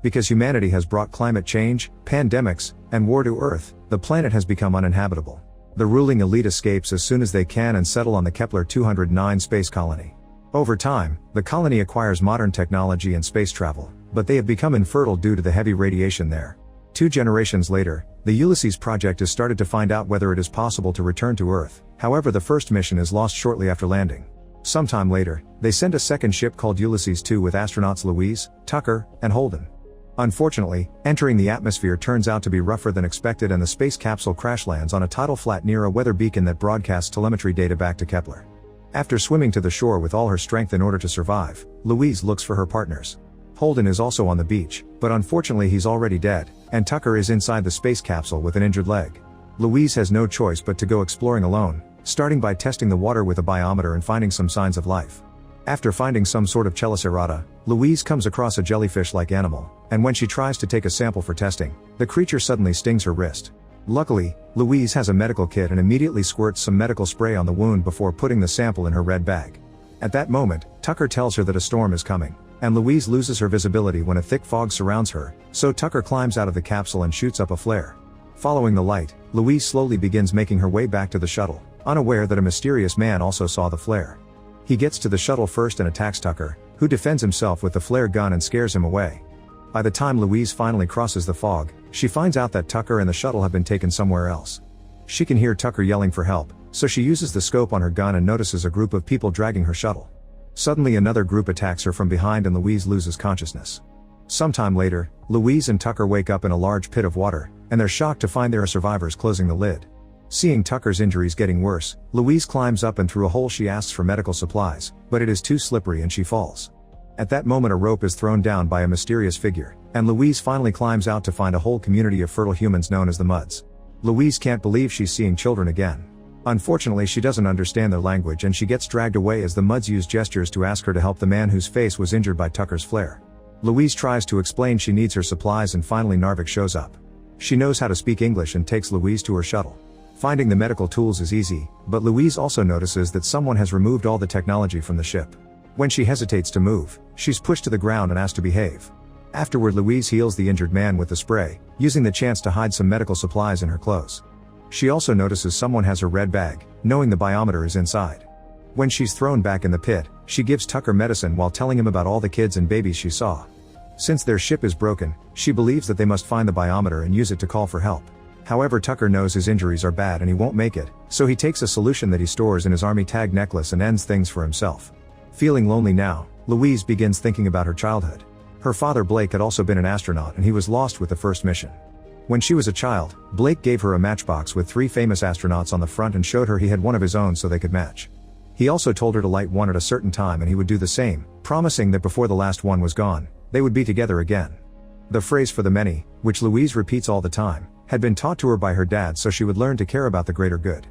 Because humanity has brought climate change, pandemics, and war to Earth, the planet has become uninhabitable. The ruling elite escapes as soon as they can and settle on the Kepler-209 space colony. Over time, the colony acquires modern technology and space travel, but they have become infertile due to the heavy radiation there. 2 generations later, the Ulysses project has started to find out whether it is possible to return to Earth. However, the first mission is lost shortly after landing. Sometime later, they send a second ship called Ulysses 2 with astronauts Louise, Tucker, and Holden. Unfortunately, entering the atmosphere turns out to be rougher than expected and the space capsule crash lands on a tidal flat near a weather beacon that broadcasts telemetry data back to Kepler. After swimming to the shore with all her strength in order to survive, Louise looks for her partners. Holden is also on the beach, but unfortunately he's already dead, and Tucker is inside the space capsule with an injured leg. Louise has no choice but to go exploring alone, starting by testing the water with a biometer and finding some signs of life. After finding some sort of chelicerata, Louise comes across a jellyfish-like animal, and when she tries to take a sample for testing, the creature suddenly stings her wrist. Luckily, Louise has a medical kit and immediately squirts some medical spray on the wound before putting the sample in her red bag. At that moment, Tucker tells her that a storm is coming, and Louise loses her visibility when a thick fog surrounds her, so Tucker climbs out of the capsule and shoots up a flare. Following the light, Louise slowly begins making her way back to the shuttle, unaware that a mysterious man also saw the flare. He gets to the shuttle first and attacks Tucker, who defends himself with the flare gun and scares him away. By the time Louise finally crosses the fog, she finds out that Tucker and the shuttle have been taken somewhere else. She can hear Tucker yelling for help, so she uses the scope on her gun and notices a group of people dragging her shuttle. Suddenly another group attacks her from behind and Louise loses consciousness. Sometime later, Louise and Tucker wake up in a large pit of water, and they're shocked to find there are survivors closing the lid. Seeing Tucker's injuries getting worse, Louise climbs up and through a hole she asks for medical supplies, but it is too slippery and she falls. At that moment a rope is thrown down by a mysterious figure, and Louise finally climbs out to find a whole community of fertile humans known as the Muds. Louise can't believe she's seeing children again. Unfortunately she doesn't understand their language and she gets dragged away as the Muds use gestures to ask her to help the man whose face was injured by Tucker's flare. Louise tries to explain she needs her supplies and finally Narvik shows up. She knows how to speak English and takes Louise to her shuttle. Finding the medical tools is easy, but Louise also notices that someone has removed all the technology from the ship. When she hesitates to move, she's pushed to the ground and asked to behave. Afterward Louise heals the injured man with the spray, using the chance to hide some medical supplies in her clothes. She also notices someone has her red bag, knowing the biometer is inside. When she's thrown back in the pit, she gives Tucker medicine while telling him about all the kids and babies she saw. Since their ship is broken, she believes that they must find the biometer and use it to call for help. However, Tucker knows his injuries are bad and he won't make it, so he takes a solution that he stores in his army tag necklace and ends things for himself. Feeling lonely now, Louise begins thinking about her childhood. Her father Blake had also been an astronaut and he was lost with the first mission. When she was a child, Blake gave her a matchbox with 3 famous astronauts on the front and showed her he had one of his own so they could match. He also told her to light one at a certain time and he would do the same, promising that before the last one was gone, they would be together again. The phrase "for the many," which Louise repeats all the time, had been taught to her by her dad so she would learn to care about the greater good.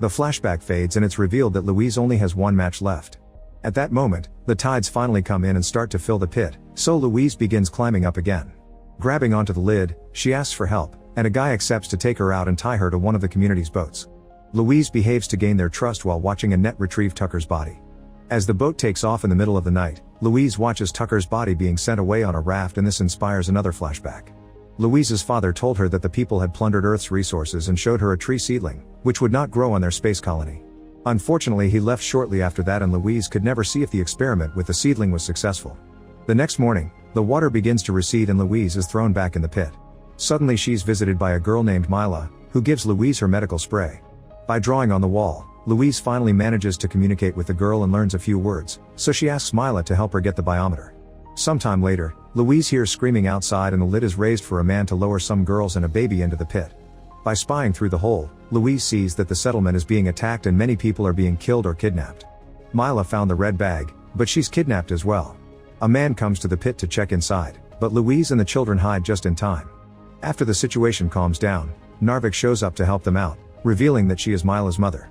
The flashback fades and it's revealed that Louise only has one match left. At that moment, the tides finally come in and start to fill the pit, so Louise begins climbing up again. Grabbing onto the lid, she asks for help, and a guy accepts to take her out and tie her to one of the community's boats. Louise behaves to gain their trust while watching Annette retrieve Tucker's body. As the boat takes off in the middle of the night, Louise watches Tucker's body being sent away on a raft and this inspires another flashback. Louise's father told her that the people had plundered Earth's resources and showed her a tree seedling, which would not grow on their space colony. Unfortunately he left shortly after that and Louise could never see if the experiment with the seedling was successful. The next morning, the water begins to recede and Louise is thrown back in the pit. Suddenly she's visited by a girl named Mila, who gives Louise her medical spray. By drawing on the wall, Louise finally manages to communicate with the girl and learns a few words, so she asks Mila to help her get the biometer. Sometime later, Louise hears screaming outside and the lid is raised for a man to lower some girls and a baby into the pit. By spying through the hole, Louise sees that the settlement is being attacked and many people are being killed or kidnapped. Mila found the red bag, but she's kidnapped as well. A man comes to the pit to check inside, but Louise and the children hide just in time. After the situation calms down, Narvik shows up to help them out, revealing that she is Mila's mother.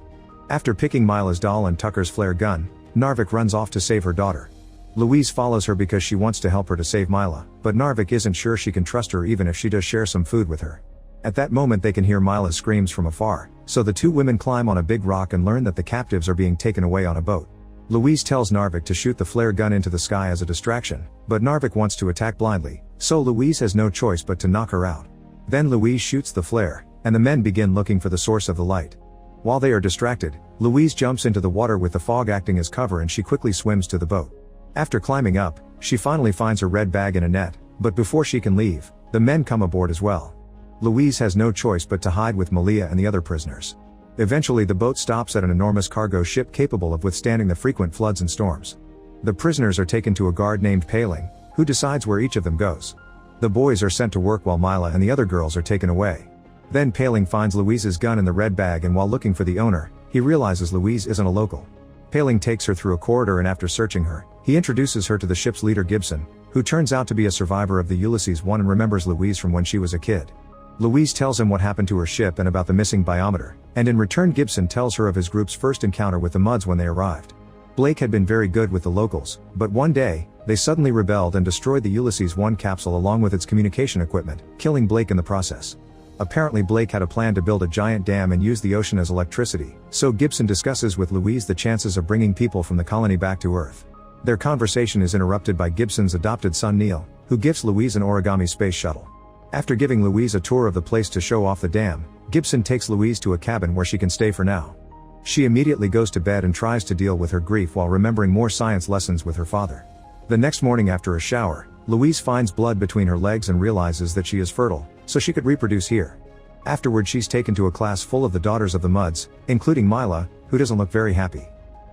After picking Mila's doll and Tucker's flare gun, Narvik runs off to save her daughter. Louise follows her because she wants to help her to save Mila, but Narvik isn't sure she can trust her even if she does share some food with her. At that moment they can hear Mila's screams from afar, so the two women climb on a big rock and learn that the captives are being taken away on a boat. Louise tells Narvik to shoot the flare gun into the sky as a distraction, but Narvik wants to attack blindly, so Louise has no choice but to knock her out. Then Louise shoots the flare, and the men begin looking for the source of the light. While they are distracted, Louise jumps into the water with the fog acting as cover and she quickly swims to the boat. After climbing up, she finally finds her red bag in a net, but before she can leave, the men come aboard as well. Louise has no choice but to hide with Malia and the other prisoners. Eventually the boat stops at an enormous cargo ship capable of withstanding the frequent floods and storms. The prisoners are taken to a guard named Paling, who decides where each of them goes. The boys are sent to work while Mila and the other girls are taken away. Then Paling finds Louise's gun in the red bag, and while looking for the owner, he realizes Louise isn't a local. Paling takes her through a corridor, and after searching her, he introduces her to the ship's leader Gibson, who turns out to be a survivor of the Ulysses 1 and remembers Louise from when she was a kid. Louise tells him what happened to her ship and about the missing biometer, and in return Gibson tells her of his group's first encounter with the Muds when they arrived. Blake had been very good with the locals, but one day, they suddenly rebelled and destroyed the Ulysses 1 capsule along with its communication equipment, killing Blake in the process. Apparently Blake had a plan to build a giant dam and use the ocean as electricity, so Gibson discusses with Louise the chances of bringing people from the colony back to Earth. Their conversation is interrupted by Gibson's adopted son Neil, who gifts Louise an origami space shuttle. After giving Louise a tour of the place to show off the dam, Gibson takes Louise to a cabin where she can stay for now. She immediately goes to bed and tries to deal with her grief while remembering more science lessons with her father. The next morning after a shower, Louise finds blood between her legs and realizes that she is fertile, so she could reproduce here. Afterward she's taken to a class full of the daughters of the Muds, including Mila, who doesn't look very happy.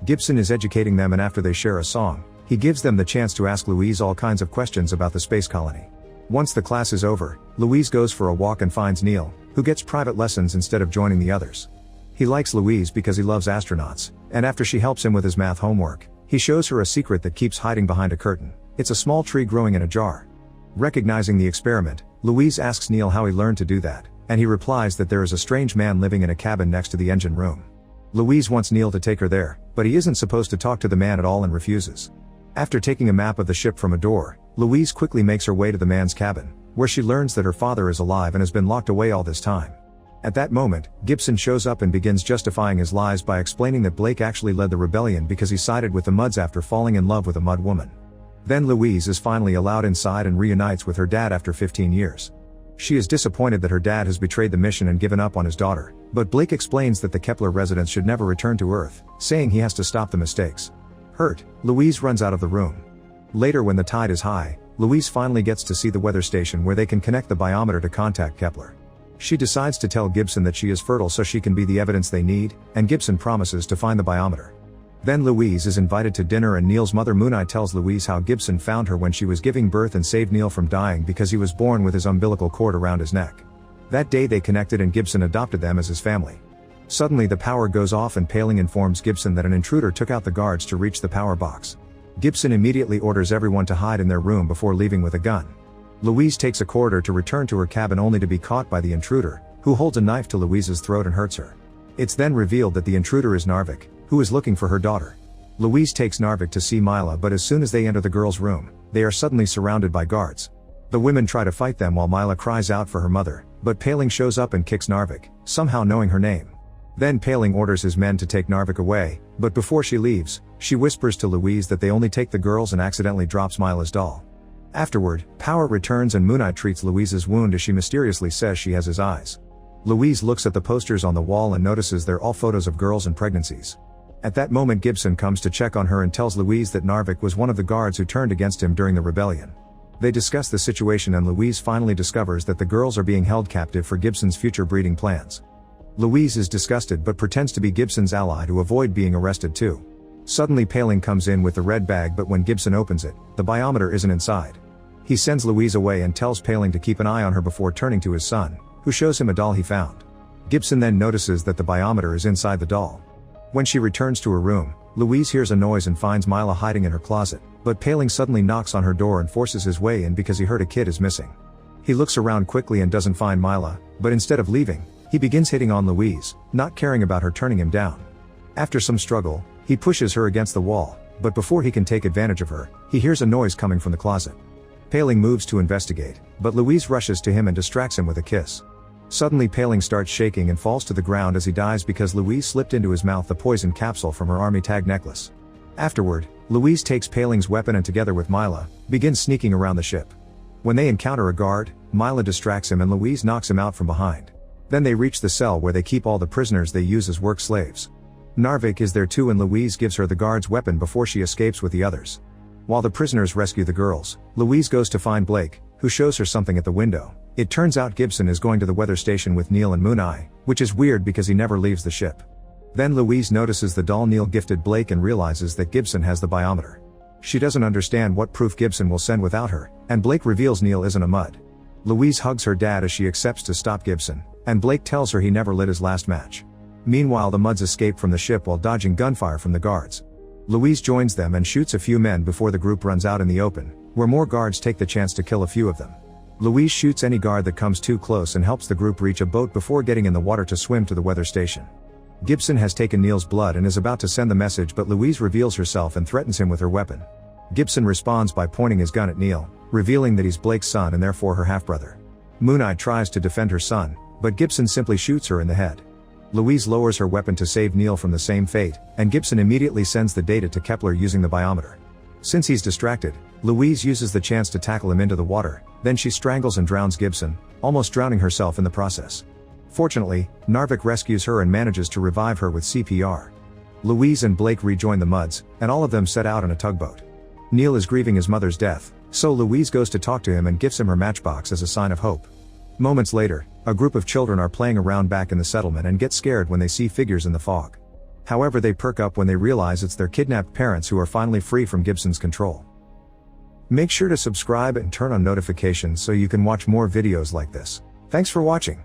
Gibson is educating them, and after they share a song, he gives them the chance to ask Louise all kinds of questions about the space colony. Once the class is over, Louise goes for a walk and finds Neil, who gets private lessons instead of joining the others. He likes Louise because he loves astronauts, and after she helps him with his math homework, he shows her a secret that keeps hiding behind a curtain. It's a small tree growing in a jar. Recognizing the experiment, Louise asks Neil how he learned to do that, and he replies that there is a strange man living in a cabin next to the engine room. Louise wants Neil to take her there, but he isn't supposed to talk to the man at all and refuses. After taking a map of the ship from a door, Louise quickly makes her way to the man's cabin, where she learns that her father is alive and has been locked away all this time. At that moment, Gibson shows up and begins justifying his lies by explaining that Blake actually led the rebellion because he sided with the Muds after falling in love with a Mud woman. Then Louise is finally allowed inside and reunites with her dad after 15 years. She is disappointed that her dad has betrayed the mission and given up on his daughter, but Blake explains that the Kepler residents should never return to Earth, saying he has to stop the mistakes. Hurt, Louise runs out of the room. Later, when the tide is high, Louise finally gets to see the weather station where they can connect the biometer to contact Kepler. She decides to tell Gibson that she is fertile so she can be the evidence they need, and Gibson promises to find the biometer. Then Louise is invited to dinner, and Neil's mother Mooneye tells Louise how Gibson found her when she was giving birth and saved Neil from dying because he was born with his umbilical cord around his neck. That day they connected and Gibson adopted them as his family. Suddenly the power goes off and Paling informs Gibson that an intruder took out the guards to reach the power box. Gibson immediately orders everyone to hide in their room before leaving with a gun. Louise takes a corridor to return to her cabin only to be caught by the intruder, who holds a knife to Louise's throat and hurts her. It's then revealed that the intruder is Narvik, who is looking for her daughter. Louise takes Narvik to see Mila, but as soon as they enter the girl's room, they are suddenly surrounded by guards. The women try to fight them while Mila cries out for her mother, but Paling shows up and kicks Narvik, somehow knowing her name. Then Paling orders his men to take Narvik away, but before she leaves, she whispers to Louise that they only take the girls and accidentally drops Mila's doll. Afterward, power returns and Mooneye treats Louise's wound as she mysteriously says she has his eyes. Louise looks at the posters on the wall and notices they're all photos of girls and pregnancies. At that moment Gibson comes to check on her and tells Louise that Narvik was one of the guards who turned against him during the rebellion. They discuss the situation and Louise finally discovers that the girls are being held captive for Gibson's future breeding plans. Louise is disgusted but pretends to be Gibson's ally to avoid being arrested too. Suddenly Paling comes in with the red bag, but when Gibson opens it, the biometer isn't inside. He sends Louise away and tells Paling to keep an eye on her before turning to his son, who shows him a doll he found. Gibson then notices that the biometer is inside the doll. When she returns to her room, Louise hears a noise and finds Mila hiding in her closet, but Paling suddenly knocks on her door and forces his way in because he heard a kid is missing. He looks around quickly and doesn't find Mila, but instead of leaving, he begins hitting on Louise, not caring about her turning him down. After some struggle, he pushes her against the wall, but before he can take advantage of her, he hears a noise coming from the closet. Paling moves to investigate, but Louise rushes to him and distracts him with a kiss. Suddenly Paling starts shaking and falls to the ground as he dies because Louise slipped into his mouth the poison capsule from her army tag necklace. Afterward, Louise takes Paling's weapon and together with Mila, begins sneaking around the ship. When they encounter a guard, Mila distracts him and Louise knocks him out from behind. Then they reach the cell where they keep all the prisoners they use as work slaves. Narvik is there too and Louise gives her the guard's weapon before she escapes with the others. While the prisoners rescue the girls, Louise goes to find Blake, who shows her something at the window. It turns out Gibson is going to the weather station with Neil and Moon Eye, which is weird because he never leaves the ship. Then Louise notices the doll Neil gifted Blake and realizes that Gibson has the biometer. She doesn't understand what proof Gibson will send without her, and Blake reveals Neil isn't a mud. Louise hugs her dad as she accepts to stop Gibson, and Blake tells her he never lit his last match. Meanwhile the muds escape from the ship while dodging gunfire from the guards. Louise joins them and shoots a few men before the group runs out in the open, where more guards take the chance to kill a few of them. Louise shoots any guard that comes too close and helps the group reach a boat before getting in the water to swim to the weather station. Gibson has taken Neil's blood and is about to send the message, but Louise reveals herself and threatens him with her weapon. Gibson responds by pointing his gun at Neil, revealing that he's Blake's son and therefore her half-brother. Moon Eye tries to defend her son, but Gibson simply shoots her in the head. Louise lowers her weapon to save Neil from the same fate, and Gibson immediately sends the data to Kepler using the biometer. Since he's distracted, Louise uses the chance to tackle him into the water, then she strangles and drowns Gibson, almost drowning herself in the process. Fortunately, Narvik rescues her and manages to revive her with CPR. Louise and Blake rejoin the muds, and all of them set out on a tugboat. Neil is grieving his mother's death, so Louise goes to talk to him and gifts him her matchbox as a sign of hope. Moments later, a group of children are playing around back in the settlement and get scared when they see figures in the fog. However, they perk up when they realize it's their kidnapped parents who are finally free from Gibson's control. Make sure to subscribe and turn on notifications so you can watch more videos like this. Thanks for watching.